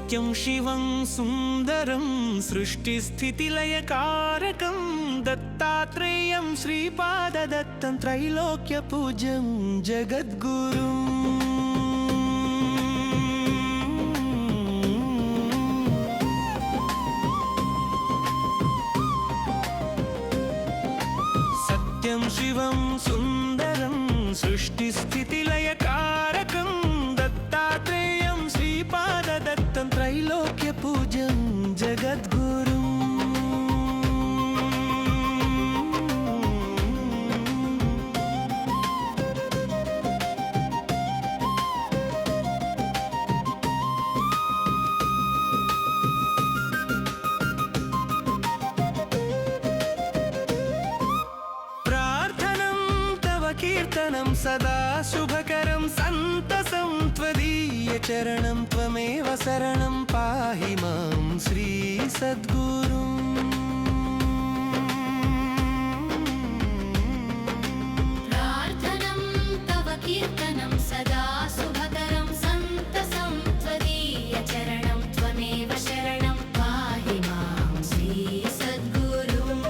सत्यं शिवं सुन्दरं सृष्टिस्थितिलयकारकं दत्तात्रेयं श्रीपाददत्तं त्रैलोक्यपूज्यं जगद्गुरुम्। सत्यं शिवं सुन्दरं सृष्टिस्थितिलयकारकं दत्तात्रेयं श्रीपाददत्तं त्रैलोक्यपूज्यं जगद्गुरुम्। कीर्तनं सदा शुभकरं सन्तसं त्वदीयचरणं त्वमेव शरणं पाहि मां श्री सद्गुरुम्। प्रार्थनं तव कीर्तनं सदा शुभकरं सन्तसं त्वदीयचरणं त्वमेव शरणं पाहि मां श्री सद्गुरुम्।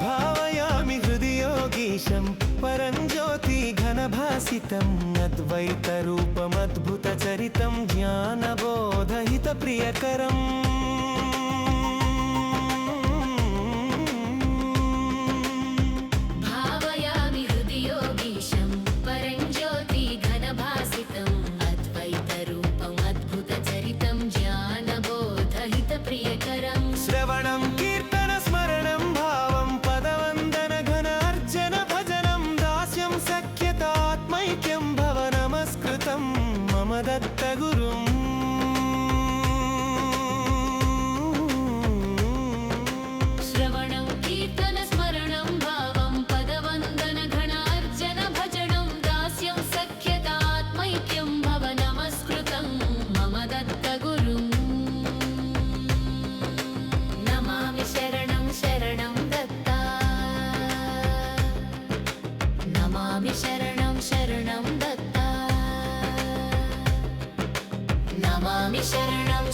भावयामि हृदि योगीशं परञ्ज्योति घनभासितम् अद्वैतरूपमद्भुतचरितं ज्ञानबोधहितप्रियकरम्। भावयामि हृदि योगीशं परञ्ज्योति घनभासितम् अद्वैतरूपमद्भुतचरितं ज्ञानबोधहितप्रियकरम्। श्रवणं कीर्तन स्मरणं भावं पदवन्दन घन अर्चन भजनं दास्यं सख्यतात्मैक्यं भव नमस्कृतं मम दत्तगुरुम्। श्रवणं कीर्तन स्मरणं भावं पदवन्दन घन अर्चन भजनं दास्यं सख्यतात्मैक्यं भव नमस्कृतं मम दत्तगुरुम्। नमामि शरणं शरणं दत्ता, नमामि शरणं शरणं दत्ता, नमामि शरणं